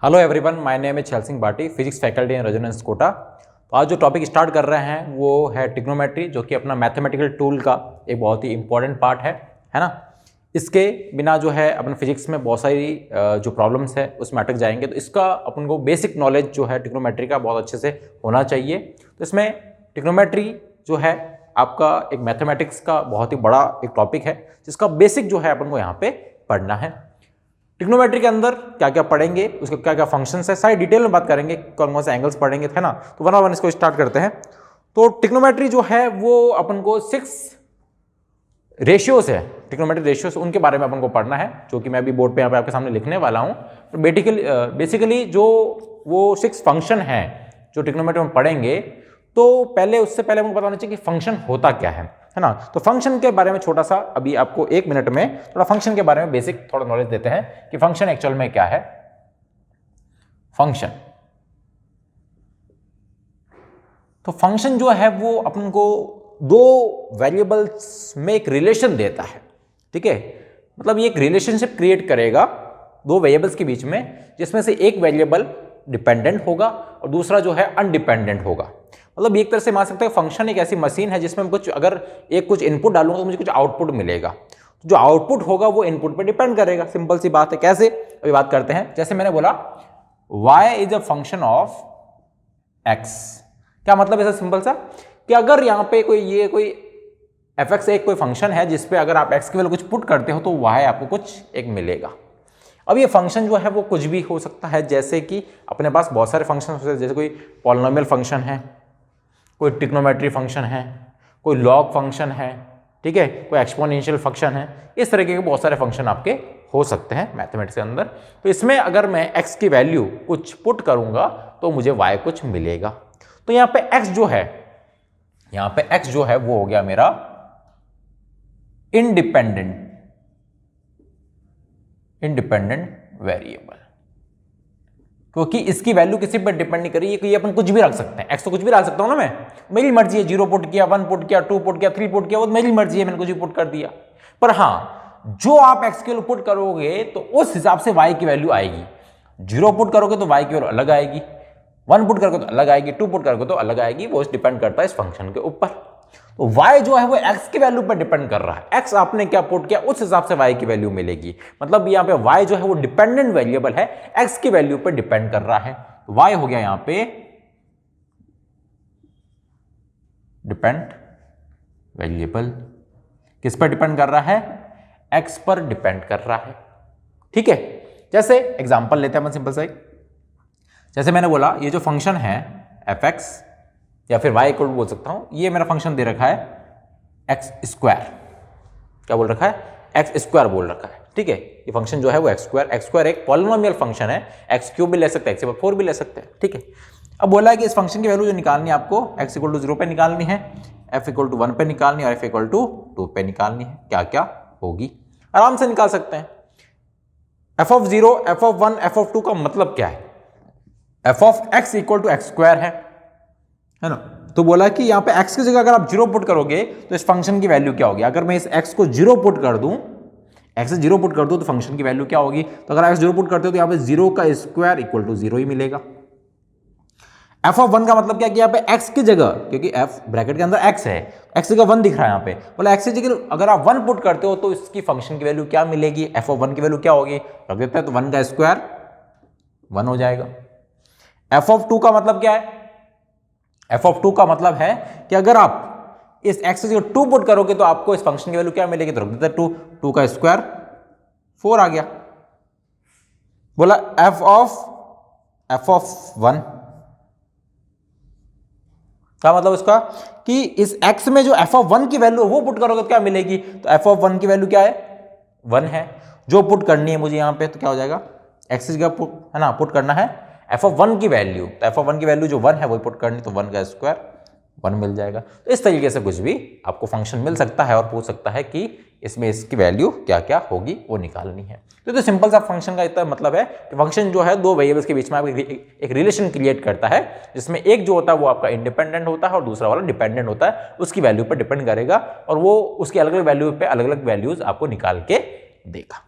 Hello everyone, my name is Chhal Singh Bhati, physics faculty in Resonance Kota. तो आज जो टॉपिक स्टार्ट कर रहे हैं वो है ट्रिग्नोमेट्री, जो कि अपना मैथमेटिकल टूल का एक बहुत ही इंपॉर्टेंट पार्ट है ना। इसके बिना जो है अपन फिजिक्स में बहुत सारी जो प्रॉब्लम्स है उसमें अटक जाएंगे। तो इसका अपन को बेसिक नॉलेज जो है ट्रिग्नोमेट्री का बहुत अच्छे से होना चाहिए। तो इसमें ट्रिग्नोमेट्री जो है आपका एक मैथमेटिक्स का बहुत ही बड़ा एक टॉपिक है, जिसका बेसिक जो है अपन को यहाँ पे पढ़ना है। ट्रिग्नोमेट्री के अंदर क्या क्या पढ़ेंगे, उसके क्या क्या फंक्शंस है, सारी डिटेल में बात करेंगे, कौन कौन से एंगल्स पढ़ेंगे, है ना। तो वन बाय वन इसको स्टार्ट करते हैं। तो ट्रिग्नोमेट्री जो है वो अपन को 6 रेशियोज है, ट्रिग्नोमेट्री रेशियोज, उनके बारे में अपन को पढ़ना है, जो कि मैं अभी बोर्ड पे यहाँ पे आपके सामने लिखने वाला हूँ। तो बेसिकली जो वो 6 फंक्शन है जो ट्रिग्नोमेट्री में पढ़ेंगे, तो पहले उससे पहले हमको पता होना चाहिए कि फंक्शन होता क्या है ना। तो फंक्शन के बारे में छोटा सा अभी आपको 1 मिनट में थोड़ा फंक्शन के बारे में बेसिक थोड़ा नॉलेज देते हैं कि फंक्शन एक्चुअल में क्या है। फंक्शन, तो फंक्शन जो है वो अपन को 2 वेरिएबल्स में एक रिलेशन देता है, ठीक है। मतलब ये एक रिलेशनशिप क्रिएट करेगा 2 वेरिएबल्स के बीच में, जिसमें से एक वेरिएबल डिपेंडेंट होगा और दूसरा जो है अनडिपेंडेंट होगा। मतलब एक तरह से मान सकते हैं फंक्शन एक ऐसी मशीन है जिसमें कुछ अगर कुछ इनपुट डालूंगा तो मुझे कुछ आउटपुट मिलेगा। तो जो आउटपुट होगा वो इनपुट पे डिपेंड करेगा। सिंपल सी बात है। कैसे, अभी बात करते हैं। जैसे मैंने बोला y is a function of x। क्या मतलब है सिंपल सा, कि अगर यहाँ पे कोई fx एक कोई फंक्शन है जिसपे अगर आप x की वैल्यू कुछ पुट करते हो तो y आपको कुछ एक मिलेगा। अब ये फंक्शन जो है वो कुछ भी हो सकता है, जैसे कि अपने पास बहुत सारे फंक्शन हो सकते हैं, जैसे कोई पॉलिनोमियल फंक्शन है, कोई ट्रिग्नोमेट्री फंक्शन है, कोई लॉग फंक्शन है, ठीक है, कोई एक्सपोनेंशियल फंक्शन है। इस तरीके के बहुत सारे फंक्शन आपके हो सकते हैं मैथमेटिक्स के अंदर। तो इसमें अगर मैं x की वैल्यू कुछ पुट करूंगा तो मुझे y कुछ मिलेगा। तो यहाँ पे x जो है, यहाँ पे x जो है वो हो गया मेरा इंडिपेंडेंट वेरिएबल, क्योंकि इसकी वैल्यू किसी पर डिपेंड नहीं कर रही है कि ये अपन कुछ भी रख सकते हैं। x तो कुछ भी रख सकता हूं ना मैं, मेरी मर्जी है। 0 पुट किया, 1 पुट किया, 2 पुट किया, 3 पुट किया, वो मेरी मर्जी है, मैंने कुछ भी पुट कर दिया। पर हाँ, जो आप x के लिए पुट करोगे तो उस हिसाब से y की वैल्यू आएगी। 0 पुट करोगे तो y की वैल्यू अलग आएगी, 1 पुट करोगे तो अलग आएगी, 2 पुट करोगे तो अलग आएगी। वो डिपेंड करता है इस फंक्शन के ऊपर। तो y जो है वो x की वैल्यू पर डिपेंड कर रहा है। x आपने क्या पुट किया उस हिसाब से y की वैल्यू मिलेगी। मतलब यहाँ पे y जो है वो डिपेंडेंट वेरिएबल है, x की वैल्यू पर डिपेंड कर रहा है। तो y हो गया यहां पे डिपेंड वेरिएबल। किस पर डिपेंड कर रहा है? x पर डिपेंड कर रहा है, ठीक है। जैसे एग्जांपल लेते हैं अपन सिंपल सा एक। जैसे मैंने बोला ये जो फंक्शन है fx या फिर y इक्वल बोल सकता हूं, ये मेरा फंक्शन दे रखा है x स्क्वायर। क्या बोल रखा है? x स्क्वायर बोल रखा है, ठीक है। ये फंक्शन जो है वो x स्क्वायर एक पॉलिनोमियल फंक्शन है। x क्यूब भी ले सकते हैं, x 4 भी ले सकते हैं, ठीक है। अब बोला है कि इस फंक्शन की वैल्यू जो निकालनी है आपको x इक्वल टू 0 पे निकालनी है, f इक्वल टू 1 पे निकालनी है और f इक्वल टू 2 पे निकालनी है। क्या क्या होगी आराम से निकाल सकते हैं। f of 0, f of 1, f of 2 का मतलब क्या है? f of x equal to x square है ना। तो बोला कि यहाँ पे x की जगह अगर आप 0 पुट करोगे तो इस फंक्शन की वैल्यू क्या होगी। अगर मैं इस x को 0 पुट कर दूं, x से 0 पुट कर दूं तो फंक्शन की वैल्यू क्या होगी। तो अगर x 0 पुट करते हो तो यहाँ पे 0 का स्क्वायर इक्वल टू 0 ही मिलेगा। f ऑफ 1 का मतलब क्या कि यहाँ पे x की जगह, क्योंकि f ब्रैकेट के अंदर x है, x की जगह 1 दिख रहा है यहाँ पे, बोला x की जगह अगर आप 1 पुट करते हो तो इसकी फंक्शन की वैल्यू क्या मिलेगी। f ऑफ 1 की वैल्यू क्या होगी, रख देते हैं तो 1 का स्क्वायर 1 हो जाएगा। f ऑफ 2 का मतलब क्या है? f ऑफ 2 का मतलब है कि अगर आप इस x की जगह 2 पुट करोगे तो आपको इस फंक्शन की वैल्यू क्या मिलेगी, तो रख देते हैं 2 का स्क्वायर 4 आ गया। बोला f ऑफ 1 क्या मतलब उसका, कि इस x में जो f ऑफ 1 की वैल्यू वो पुट करोगे तो क्या मिलेगी। तो f ऑफ 1 की वैल्यू क्या है, 1 है। जो पुट करनी है मुझे यहां पे तो क्या हो जाएगा, x की जगह पुट है ना, पुट करना है f ऑफ 1 की वैल्यू। तो f ऑफ 1 की वैल्यू जो 1 है वही पुट करनी, तो 1 का स्क्वायर 1 मिल जाएगा। तो इस तरीके से कुछ भी आपको फंक्शन मिल सकता है और पूछ सकता है कि इसमें इसकी वैल्यू क्या क्या होगी वो निकालनी है। तो सिंपल सा फंक्शन का इतना मतलब है कि फंक्शन जो है 2 वेरिएबल्स के बीच में एक रिलेशन क्रिएट करता है, जिसमें एक जो होता है वो आपका इंडिपेंडेंट होता है और दूसरा वाला डिपेंडेंट होता है। उसकी वैल्यू पर डिपेंड करेगा और वो उसकी अलग अलग वैल्यू पे अलग अलग वैल्यूज आपको निकाल के देगा,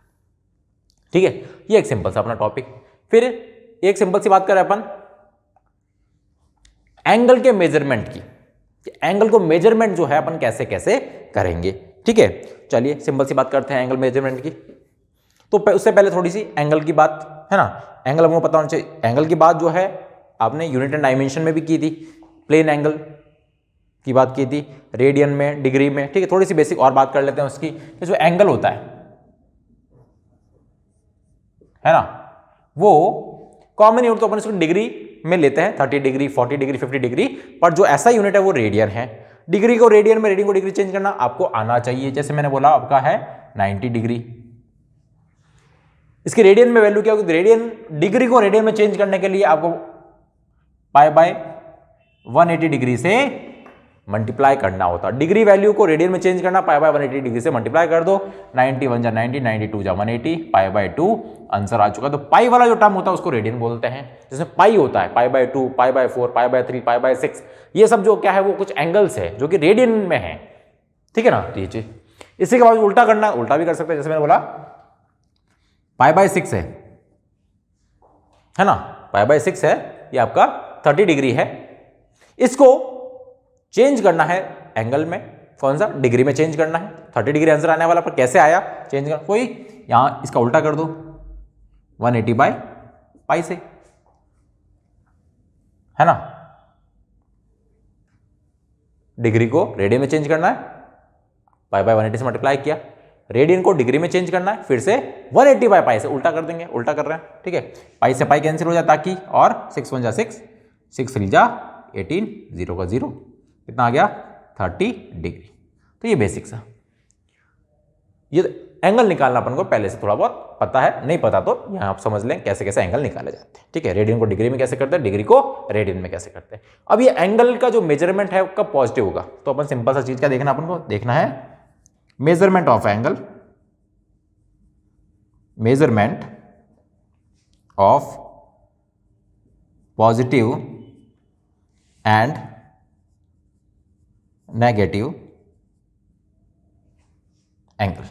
ठीक है। ये एक सिंपल सा अपना टॉपिक। फिर एक सिंपल सी बात करें अपन एंगल के मेजरमेंट की, एंगल को मेजरमेंट जो है अपन कैसे कैसे करेंगे। ठीक है, चलिए सिंपल सी बात करते हैं एंगल मेजरमेंट की। तो उससे पहले थोड़ी सी एंगल की बात है ना, एंगल हमको पता होना चाहिए। एंगल की बात जो है आपने यूनिट एंड डायमेंशन में भी की थी, प्लेन एंगल की बात की थी, रेडियन में, डिग्री में। ठीक है, थोड़ी सी बेसिक और बात कर लेते हैं उसकी। जो एंगल होता है ना, वो कॉमन यूनिट तो अपन इसको डिग्री में लेते हैं, 30 डिग्री, 40 डिग्री, 50 डिग्री, पर जो ऐसा यूनिट है वो रेडियन है। डिग्री को रेडियन में, रेडियन को डिग्री चेंज करना आपको आना चाहिए। जैसे मैंने बोला आपका है 90 डिग्री, इसकी रेडियन में वैल्यू क्या होगी, रेडियन, डिग्री को रेडियन में चेंज करने के लिए आपको पाई बाय 180 डिग्री से मल्टीप्लाई करना होता है। डिग्री वैल्यू को रेडियन में चेंज करना, पाई बाय 180 डिग्री से मल्टीप्लाई कर दो, 91 जा 90, 92 जा 180, पाई बाय 2 आंसर आ चुका। तो पाई वाला जो टर्म होता है उसको रेडियन बोलते हैं। जैसे पाई होता है, पाई by 2, pi by 4, pi bye 3, pi bye 6, ये सब जो क्या है वो कुछ एंगल्स है जो कि रेडियन में है। ठीक है ना, तो ये चीज। इसी के बाद उल्टा करना, उल्टा भी कर सकते हैं। जैसे मैंने बोला पाई बाय 6 है ना, पाई बाय 6 है, ये आपका 30 डिग्री है। इसको चेंज करना है एंगल में, कौन सा, डिग्री में चेंज करना है। 30 डिग्री आंसर आने वाला, पर कैसे आया चेंज करना, कोई यहां इसका उल्टा कर दो 180 बाय पाई से, है ना। डिग्री को रेडियन में चेंज करना है, पाई बाय 180 से मल्टीप्लाई किया, रेडियन को डिग्री में चेंज करना है, फिर से 180 बाय पाई से उल्टा कर देंगे, उल्टा कर रहे हैं। ठीक है, पाई से पाई कैंसिल हो जाता ताकि, और 6 1 जा 6, 6 3 जा 18, 0 का 0, कितना आ गया 30 डिग्री। तो ये बेसिक सा, ये एंगल निकालना अपन को पहले से थोड़ा बहुत पता है, नहीं पता तो यहां आप समझ लें कैसे कैसे एंगल निकाले जाते हैं। ठीक है, रेडियन को डिग्री में कैसे करते हैं, डिग्री को रेडियन में कैसे करते हैं। अब ये एंगल का जो मेजरमेंट है कब पॉजिटिव होगा, तो अपन सिंपल सा चीज क्या देखना, अपन को देखना है measurement of angle, measurement of positive and negative angle.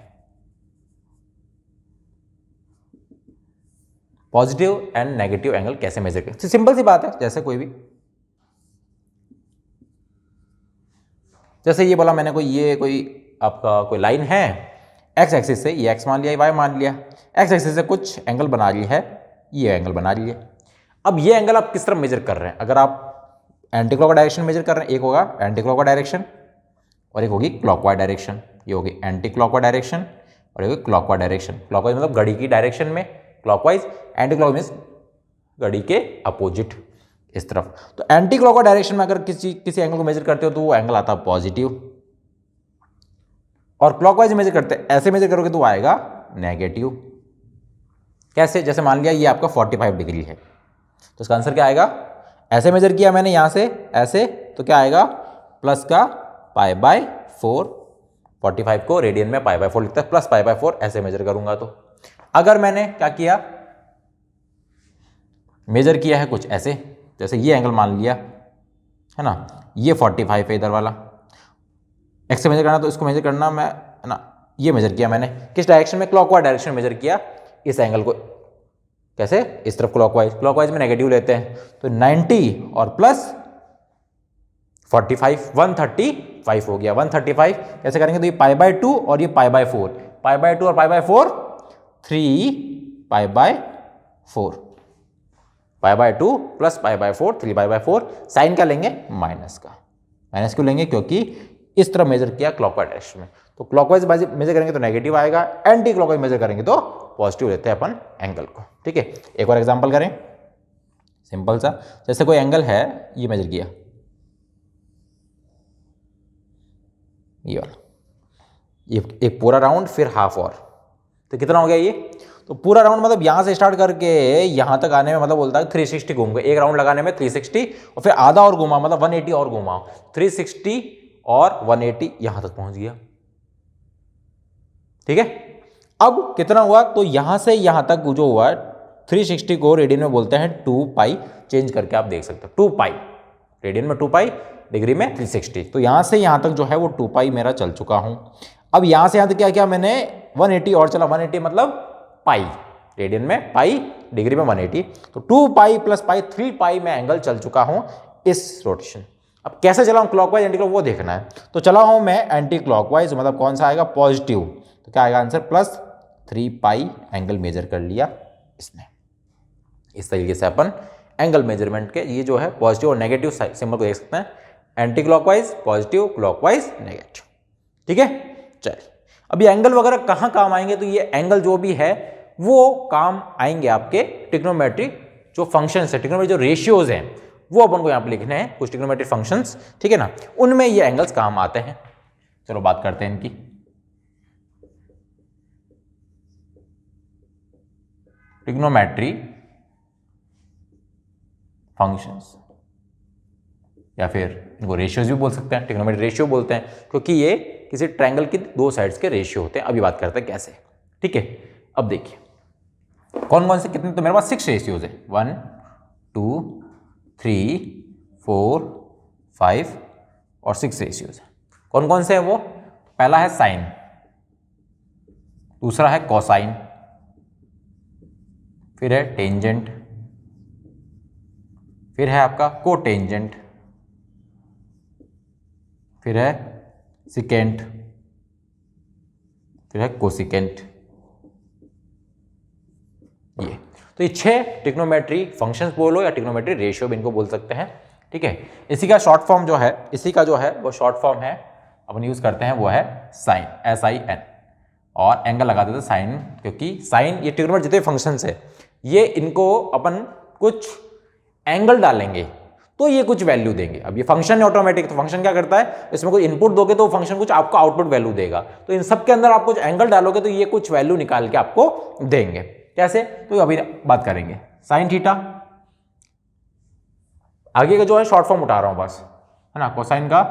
Positive and negative angle कैसे मेजर करें, तो सिंपल सी बात है। जैसे कोई भी, जैसे ये बोला मैंने, कोई आपका कोई लाइन है एक्स एक्सिस से, ये एक्स मान लिया, ये वाई मान लिया, एक्स एक्सिस से कुछ एंगल बना ली है, ये एंगल बना लिया। अब ये एंगल आप किस तरफ मेजर कर रहे हैं, अगर आप एंटी क्लॉकवाइज डायरेक्शन मेजर कर रहे हैं, एक होगा एंटी क्लॉकवाइज डायरेक्शन और एक होगी क्लॉकवाइज डायरेक्शन। ये होगी एंटी क्लॉकवाइज डायरेक्शन और ये होगी क्लॉकवाइज डायरेक्शन। क्लॉकवाइज मतलब घड़ी की डायरेक्शन में, क्लॉकवाइज, एंटी क्लॉकवाइज मींस घड़ी के अपोजिट इस तरफ। तो एंटी क्लॉकवाइज डायरेक्शन में अगर किसी एंगल को मेजर करते हो तो वो एंगल आता है पॉजिटिव, और क्लॉकवाइज मेजर करते हैं, ऐसे मेजर करोगे तो आएगा नेगेटिव। कैसे, जैसे मान लिया ये आपका 45 डिग्री है, तो इसका आंसर क्या आएगा, ऐसे मेजर किया मैंने यहां से ऐसे, तो क्या आएगा प्लस का पाई बाय 4, 45 को रेडियन में पाई बाय 4 लिखता है, प्लस पाई बाय 4 ऐसे मेजर करूंगा। तो अगर मैंने क्या किया, मेजर किया है कुछ ऐसे, जैसे ये एंगल मान लिया है ना, ये 45 है इधर वाला, एक्स से मेजर करना तो इसको मेजर करना मैं, है ना, ये मेजर किया मैंने किस डायरेक्शन में, क्लॉकवाइज डायरेक्शन में मेजर किया इस एंगल को। कैसे, इस तरफ क्लॉकवाइज, क्लॉकवाइज में नेगेटिव लेते हैं, तो 90 और प्लस 45, 135 हो गया। 135 कैसे करेंगे, तो ये पाई बाय 2 और ये पाई बाय 4, पाई बाय 2 और pi by 4, 3 pi by 4, pi by 2 plus pi by 4, 3 pi by 4। Sine क्या लेंगे, माइनस का। माइनस क्यों लेंगे, क्योंकि इस तरह मेजर किया क्लॉकवाइज डायरेक्शन में, तो क्लॉकवाइज मेजर करेंगे तो नेगेटिव आएगा, एंटी क्लॉकवाइज मेजर करेंगे तो पॉजिटिव लेते हैं अपन एंगल को। ठीक है, एक और एग्जांपल करें सिंपल सा। जैसे कोई एंगल है, ये मेजर किया, ये वाला, ये एक पूरा राउंड फिर हाफ, और तो कितना हो गया ये, तो पूरा राउंड मतलब यहां से स्टार्ट करके यहां तक आने में मतलब बोलता है 360 घूम गए, एक राउंड लगाने में 360, और फिर आधा और घुमा मतलब 180 और घुमा, 360 और 180 यहां तक पहुंच गया। ठीक है, अब कितना हुआ, तो यहां से यहां तक जो हुआ 360 को रेडियन में बोलते हैं 2 पाई, चेंज करके आप देख सकते हो 2 पाई, रेडियन में 2 पाई, डिग्री में 360, तो यहां से यहां तक जो है वो 2 पाई मेरा चल चुका हूं। अब यहां से यहां तक क्या किया मैंने, 180 और चला, 180 मतलब पाई, रेडियन में पाई, डिग्री में 180, तो 2 पाई प्लस पाई 3 पाई में एंगल चल चुका हूं इस रोटेशन। अब कैसे चला हूं, क्लॉकवाइज एंटी क्लॉक वो देखना है। तो चला हूं मैं एंटी क्लॉकवाइज, मतलब कौन सा आएगा, पॉजिटिव, तो क्या आएगा आंसर प्लस 3 पाई एंगल मेजर कर लिया इसने। इस तरीके से अपन एंगल मेजरमेंट के ये जो है पॉजिटिव और नेगेटिव सिंबल को देख सकते हैं, anti clockwise, positive, clockwise, negative. ठीक है, चलिए अब ये एंगल वगैरह कहाँ काम आएंगे, तो ये एंगल जो भी है वो काम आएंगे आपके ट्रिग्नोमेट्रिक जो फंक्शंस है, ट्रिग्नोमेट्रिक जो रेशियोज हैं वो अपन को यहाँ पे लिखने हैं, कुछ ट्रिग्नोमेट्रिक फंक्शंस, ठीक है ना, उनमें ये एंगल्स काम आते हैं। चलो बात करते हैं इनकी। ट्रिग्नोमेट्री फंक्शंस या फिर इनको रेशियोज भी बोल सकते हैं, ट्रिग्नोमेट्रिक रेशियो बोलते हैं, क्योंकि ये किसी ट्रायंगल की दो साइड्स के रेशियो होते हैं। अभी बात करते हैं कैसे, ठीक है। अब देखिए कौन कौन से कितने, तो मेरे पास 6 रेशियोज है, 1 2 3 4 5 और 6 रेशियोज है। कौन कौन से हैं वो, पहला है साइन, दूसरा है कोसाइन, फिर है टेंजेंट, फिर है आपका कोटेंजेंट, फिर है सिकेंट, फिर है कोसिकेंट। ये तो ये 6 ट्रिग्नोमेट्री फंक्शंस बोलो या ट्रिग्नोमेट्री रेशियो भी इनको बोल सकते हैं, ठीक है। इसी का शॉर्ट फॉर्म जो है, इसी का जो है वो शॉर्ट फॉर्म है अपन यूज करते हैं, वो है साइन, SIN, और एंगल लगा देते हैं साइन, क्योंकि साइन ये ट्रिग्नोमेट्री जितने फंक्शंस है ये इनको अपन कुछ एंगल डालेंगे तो ये कुछ वैल्यू देंगे। अब ये फंक्शन है ऑटोमेटिक, तो फंक्शन क्या करता है, इसमें कोई इनपुट दोगे तो फंक्शन कुछ आपको आउटपुट वैल्यू देगा, तो इन सब के अंदर आप कुछ एंगल डालोगे तो ये कुछ वैल्यू निकाल के आपको देंगे। कैसे, तो अभी बात करेंगे। साइन थीटा, आगे का जो है शॉर्ट फॉर्म उठा रहा हूं बस, है ना, कोसाइन का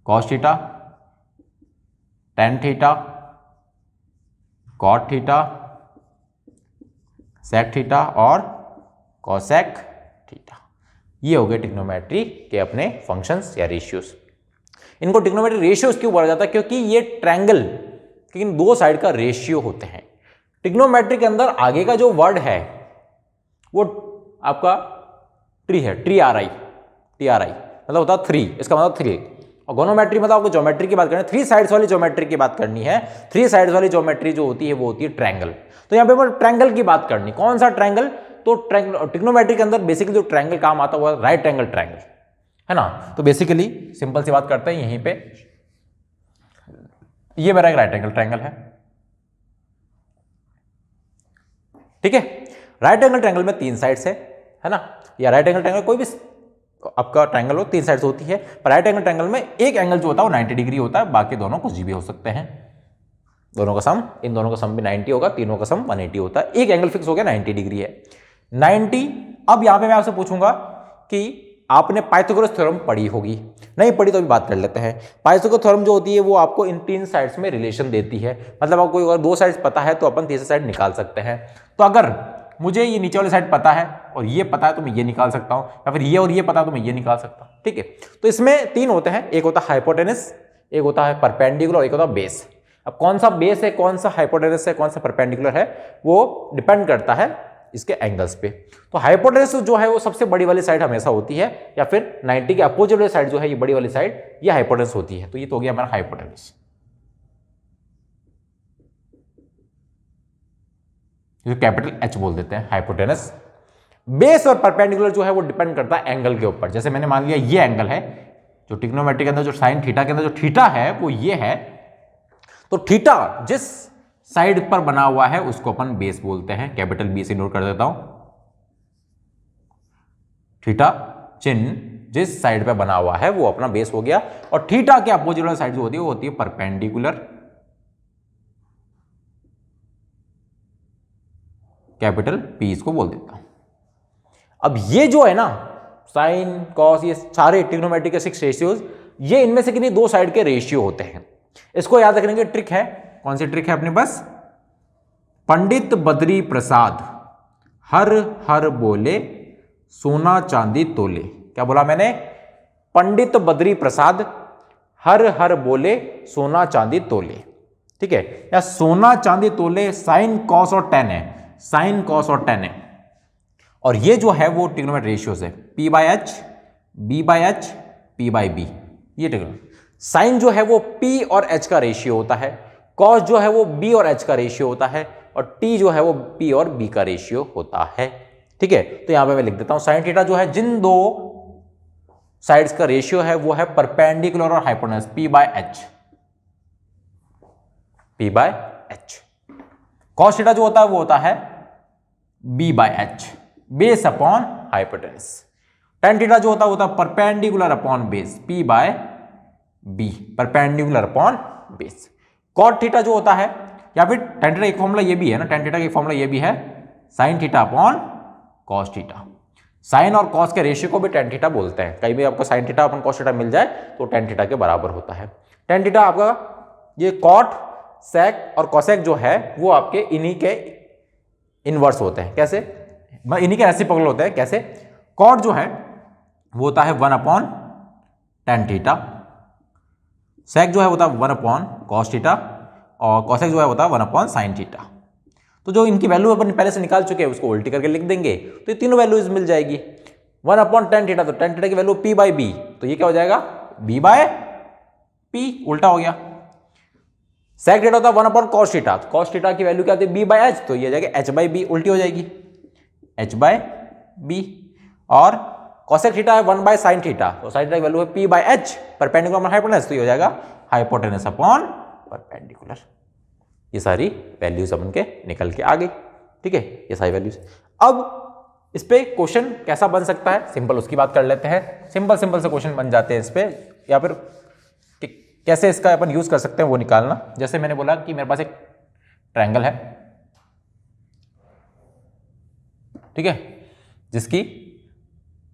cos theta, tan theta, cot theta, sec theta और कोसेक थीटा। ये हो गए ट्रिग्नोमेट्री के अपने फंक्शंस या रेशियोज। इनको ट्रिग्नोमेट्री रेशियोज क्यों बोला जाता है, क्योंकि ये ट्रायंगल के इन दो साइड का रेशियो होते हैं। ट्रिग्नोमेट्री के अंदर आगे का जो वर्ड है वो आपका ट्री है, TRI मतलब होता है 3, इसका मतलब 3। और गोनोमेट्री मतलब आपको ज्योमेट्री की बात करनी है, 3 साइड्स वाली ज्योमेट्री की बात करनी है। 3 साइड्स वाली ज्योमेट्री जो होती है वो होती है ट्रायंगल। तो यहाँ पे ट्रायंगल की बात करनी, कौन सा ट्रायंगल, तो ट्रिग्नोमेट्री के अंदर बेसिकली जो ट्रायंगल काम आता है राइट एंगल ट्रायंगल, है ना। तो बेसिकली सिंपल सी बात करते हैं, यहीं पे ये मेरा एक राइट एंगल ट्रायंगल है, ठीक है। राइट एंगल ट्रायंगल में 3 साइड्स है ना, या राइट एंगल ट्रायंगल कोई भी आपका ट्रायंगल हो 3 साइड्स होती है, पर राइट एंगल ट्रायंगल में एक एंगल जो होता है वो 90 डिग्री होता है, बाकी दोनों कुछ भी हो सकते हैं। दोनों का सम, इन दोनों का सम भी 90 होगा, तीनों का सम 180 होता है। एक एंगल फिक्स हो गया 90 डिग्री है, 90। अब यहां पे मैं आपसे पूछूंगा कि आपने पाइथागोरस थ्योरम पढ़ी होगी, नहीं पढ़ी तो अभी बात कर लेते हैं। पाइथागोरस थ्योरम जो होती है वो आपको इन 3 साइड्स में रिलेशन देती है, मतलब आपको अगर 2 साइड्स पता है तो अपन तीसरी साइड निकाल सकते हैं। तो अगर मुझे ये नीचे वाली साइड पता है और ये पता है तो मैं ये निकाल सकता हूं, या फिर ये और ये पता है तो मैं ये निकाल सकता हूं, ठीक है। तो इसमें 3 होते हैं, एक होता है हाइपोटेनस, एक होता है परपेंडिकुलर और एक होता है बेस। अब कौन सा बेस है, कौन सा हाइपोटेनस है, कौन सा परपेंडिकुलर है, वो डिपेंड करता है इसके एंगल्स पे। तो हाइपोटेनस जो है वो सबसे बड़ी वाली साइड हमेशा होती है, या फिर 90 के अपोजिट वाली साइड जो है ये बड़ी वाली साइड, ये हाइपोटेनस होती है। तो ये तो हो गया हमारा हाइपोटेनस, कैपिटल H बोल देते हैं हाइपोटेनस। बेस और परपेंडिकुलर जो है वो डिपेंड करता है एंगल के ऊपर। जैसे मैंने मान लिया ये एंगल है, जो ट्रिग्नोमेट्री के अंदर जो साइन थीटा के अंदर जो थीटा है वो ये है, तो थीटा जिस साइड पर बना हुआ है उसको अपन बेस बोलते हैं, कैपिटल B से नोट कर देता हूं। थीटा चिन्ह जिस साइड पे बना हुआ है वो अपना बेस हो गया, और थीटा के अपोजिट वाली साइड जो होती है वो होती है परपेंडिकुलर, कैपिटल P इसको बोल देता हूं। अब ये जो है ना साइन कॉस, ये सारे ट्रिग्नोमेट्री के 6 रेशियोज, ये इनमें से किन्हीं 2 साइड के रेशियो होते हैं। इसको याद रखने की ट्रिक है, कौन सी ट्रिक है अपने पास, पंडित बद्री प्रसाद हर हर बोले सोना चांदी तोले। क्या बोला मैंने, पंडित बद्री प्रसाद हर हर बोले सोना चांदी तोले, ठीक है। या सोना चांदी तोले साइन कॉस और टेन है, साइन कॉस और टेन है, और ये जो है वो ट्रिग्नोमेट्रिक रेशियोज है, P by H, B by H, P by B. ये ट्रिग्नोमेट्रिक साइन जो है वो P और H का रेशियो होता है, कॉस जो है वो B और H का रेशियो होता है, और T जो है वो P और B का रेशियो होता है। ठीक है, तो यहां पे मैं लिख देता हूं साइन थीटा जो है जिन दो साइड्स का रेशियो है वो है परपेंडिकुलर और hypotenuse, P by H, P by H. Cos theta जो होता है वो होता है B by H, base upon hypotenuse. Tan theta जो होता है perpendicular upon base, P by B, perpendicular upon base. Cot theta जो होता है, या फिर टेन थीटा एक फॉर्मूला ये भी है ना, टेन थीटा का फॉर्मूला ये भी है, sine theta upon cos theta. Sine और कॉस के रेशियो को भी टेन थीटा बोलते हैं। कहीं भी आपको sine theta upon cos theta मिल जाए तो टेन थीटा के बराबर होता है। टेन थीटा आपका ये कॉट, सेक और कॉसेक जो है वो आपके इन्हीं के इनवर्स होते हैं। कैसे? इन्हीं के रेसिप्रोकल होते हैं। कैसे? कॉट जो है वो होता है 1 अपॉन टेन थीटा, सेक जो है होता है 1 अपॉन कॉस थीटा, और कॉसेक जो है होता है 1 अपॉन साइन थीटा। तो जो इनकी वैल्यू अपन पहले से निकाल चुके हैं उसको उल्टी करके लिख देंगे तो ये तीनों वैल्यूज मिल जाएगी। 1 अपॉन टेन थीटा, तो टेन थीटा की वैल्यू P बाई बी, तो ये क्या हो जाएगा B बाय P, उल्टा हो गया। सेक थीटा होता है 1 upon cos theta, cos theta की वैल्यू क्या होती है B बाय एच, तो ये जाएगा H बाई बी, उल्टी हो जाएगी H बाय बी। और कॉसेक थीटा है 1 बाय साइन थीटा, तो साइन थीटा की वैल्यू है P by H, perpendicular upon hypotenuse, तो ये हो जाएगा हाइपोटेनस अपॉन परपेंडिकुलर। ये सारी वैल्यूज अपन के निकल के आ गई। ठीक है, ये सारी वैल्यूज। अब इस पे क्वेश्चन कैसा बन सकता है, सिंपल उसकी बात कर लेते हैं। सिंपल से क्वेश्चन बन जाते हैं इस पे, या फिर कैसे इसका अपन यूज कर सकते हैं वो निकालना। जैसे मैंने बोला कि मेरे पास एक ट्रायंगल है, ठीक है, जिसकी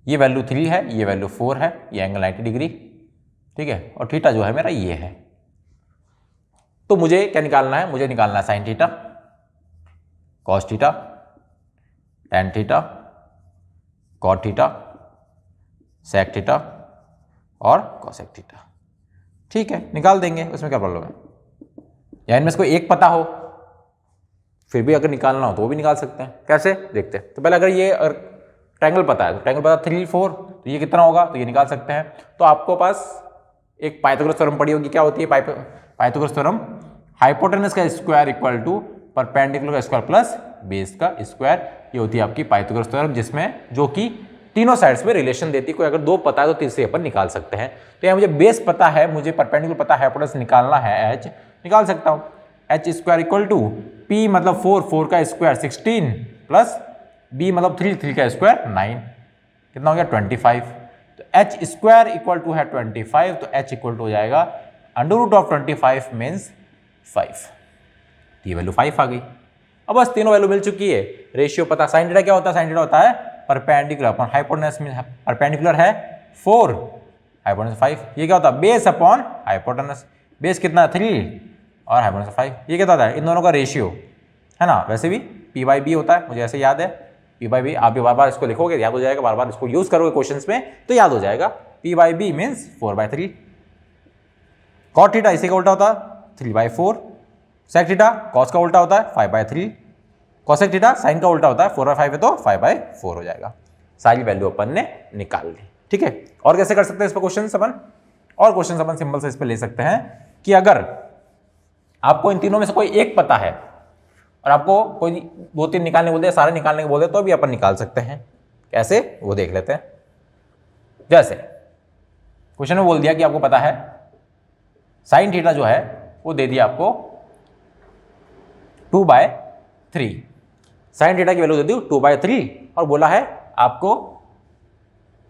ये वैल्यू 3 है, ये वैल्यू 4 है, ये एंगल 90 डिग्री, ठीक है, और थीटा जो है मेरा ये है। तो मुझे क्या निकालना है? मुझे निकालना है sine theta, cos theta, tan theta, cot theta, sec theta और कॉसेक थीटा। ठीक है, निकाल देंगे, उसमें क्या प्रॉब्लम है? या इनमें से कोई एक पता हो, फिर भी अगर निकालना हो तो वो भी निकाल सकते हैं। कैसे? देखते हैं। तो पहले अगर ये ट्रायंगल पता है, तो ट्रायंगल पता 3, 4, तो ये कितना होगा, तो ये निकाल सकते हैं। तो आपको पास एक पाइथागोरस थ्योरम पड़ी होगी, क्या होती है पाइथागोरस थ्योरम? हाइपोटेनस का स्क्वायर इक्वल टू परपेंडिकुलर का स्क्वायर प्लस बेस का स्क्वायर, ये होती है आपकी पाइथागोरस थ्योरम, जिसमें जो कि तीनों साइड्स में रिलेशन देती है। कोई अगर दो पता है तो तीसरे अपन निकाल सकते हैं। तो यहाँ मुझे बेस पता है, मुझे परपेंडिकुलर पता है, हाइपोटेनस निकालना है h, निकाल सकता हूँ। h square equal to p मतलब 4 का स्क्वायर 16 प्लस b मतलब 3 का स्क्वायर 9, कितना हो गया 25। तो h स्क्वायर इक्वल टू है 25, तो h इक्वल टू हो जाएगा अंडर रूट ऑफ 25 मीन्स 5। ये वैल्यू 5 आ गई। अब बस तीनों वैल्यू मिल चुकी है, रेशियो पता। साइन थीटा क्या होता है? साइन थीटा होता है परपेंडिकुलर अपॉन हाइपोटेनस, में परपेंडिकुलर है 4, हाइपोटेनस 5। ये क्या होता है? बेस अपॉन हाइपोटेनस, बेस कितना है 3 और हाइपोटेनस 5। ये क्या होता है? इन दोनों का रेशियो है ना। वैसे भी P बाई बी होता है, मुझे ऐसे याद है P बाई बी। आप भी बार बार इसको लिखोगे याद हो जाएगा, बार बार इसको यूज करोगे क्वेश्चंस में तो याद हो जाएगा। P by B means 4/3। Cot theta इसी का उल्टा होता है 3/4। सेक थीटा कॉस का उल्टा होता है 5/3। कॉसेक थीटा साइन का उल्टा होता है 4/5 है, तो 5/4 हो जाएगा। सारी वैल्यू अपन ने निकाल ली। ठीक है, और कैसे कर सकते हैं इस पर क्वेश्चन अपन? और क्वेश्चन अपन सिंपल से इस पर ले सकते हैं कि अगर आपको इन तीनों में से कोई एक पता है और आपको कोई 2-3 निकालने बोलते हैं, सारे निकालने को बोलते हैं, तो भी अपन निकाल सकते हैं। कैसे वो देख लेते हैं। जैसे क्वेश्चन में बोल दिया कि आपको पता है साइन थीटा जो है वो दे दिया आपको 2/3, साइन थीटा की वैल्यू दे दी 2/3, और बोला है आपको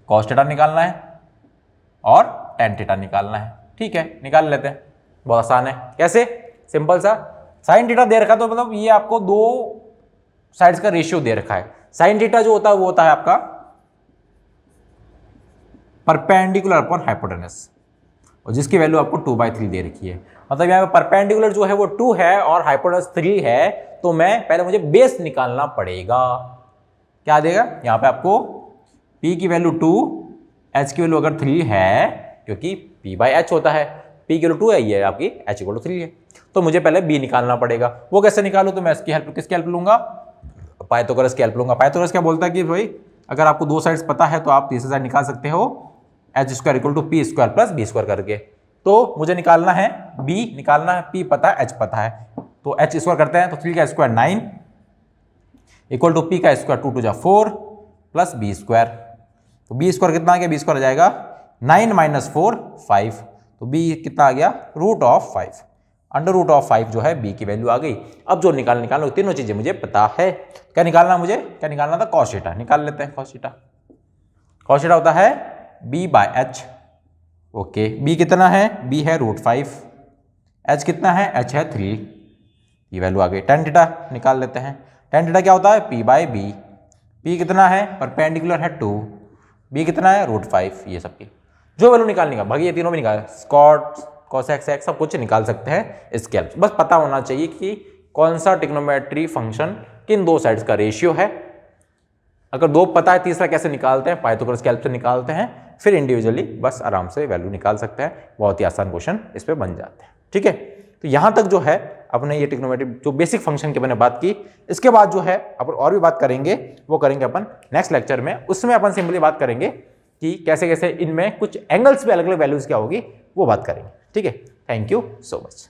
कॉस थीटा निकालना है और टेन थीटा निकालना है। ठीक है, निकाल लेते हैं, बहुत आसान है। कैसे? सिंपल सा, साइन थीटा दे रखा तो मतलब ये आपको दो साइड्स का रेशियो दे रखा है। साइन थीटा जो होता है वो होता है आपका परपेंडिकुलर अपॉन हाइपोटेनस, और जिसकी वैल्यू आपको 2/3 दे रखी है। मतलब यहाँ पे परपेंडिकुलर जो है वो 2 है और हाइपोटेनस 3 है, तो मैं पहले मुझे बेस निकालना पड़ेगा। क्या देगा यहाँ पे आपको? P की वैल्यू 2, H की वैल्यू अगर 3 है, क्योंकि P बाई H होता है, P की वैल्यू 2 है, ये आपकी H इक्वल टू 3 है, तो मुझे पहले B निकालना पड़ेगा। वो कैसे निकालूं? तो मैं इसकी हेल्प, किसकी हेल्प लूंगा? पाइथागोरस की हेल्प लूंगा। पाइथागोरस क्या बोलता है कि भाई अगर आपको दो साइड्स पता है तो आप तीसरी साइड निकाल सकते हो h² = p² + b² करके। तो मुझे निकालना है b निकालना है, p पता है, h पता है, तो h² करते हैं तो 3 का स्क्वायर 9 = p का स्क्वायर 2 × 4 + b²। तो b² कितना आ गया, b² आ जाएगा 9 - 4 5, तो b कितना आ गया √5, √5 जो है b की वैल्यू आ गई। अब जो निकालना तीनों चीजें मुझे पता है। क्या निकालना मुझे, क्या निकालना था, cos थीटा निकाल लेते हैं। cos थीटा होता है b/h। ओके, b कितना है, b है √5, h कितना है, h है 3, ये वैल्यू आ गई। tan थीटा निकाल लेते हैं। tan थीटा क्या होता है, p/b, p कितना है, परपेंडिकुलर है 2, b कितना है √5, ये सब की जो वैल्यू निकालने का बाकी ये तीनों भी निकाल, cot cos x सब कुछ निकाल सकते हैं इसके हेल्प। बस पता होना चाहिए कि कौन सा ट्रिग्नोमेट्री फंक्शन किन दो साइड्स का रेशियो है। अगर दो पता है तीसरा कैसे निकालते हैं, पाइथागोरस की हेल्प से निकालते हैं, फिर इंडिविजुअली बस आराम से वैल्यू निकाल सकते हैं। बहुत ही आसान क्वेश्चन इस पे बन जाते हैं। ठीक है, तो यहां तक जो है अपने ये ट्रिग्नोमेट्री जो बेसिक फंक्शन के मैंने बात की, इसके बाद जो है अपन और भी बात करेंगे, वो करेंगे अपन नेक्स्ट लेक्चर में। उसमें अपन सिंपली बात करेंगे कि कैसे कैसे इनमें कुछ एंगल्स पे अलग अलग वैल्यूज क्या होगी, वो बात करेंगे। ठीक है, थैंक यू सो मच।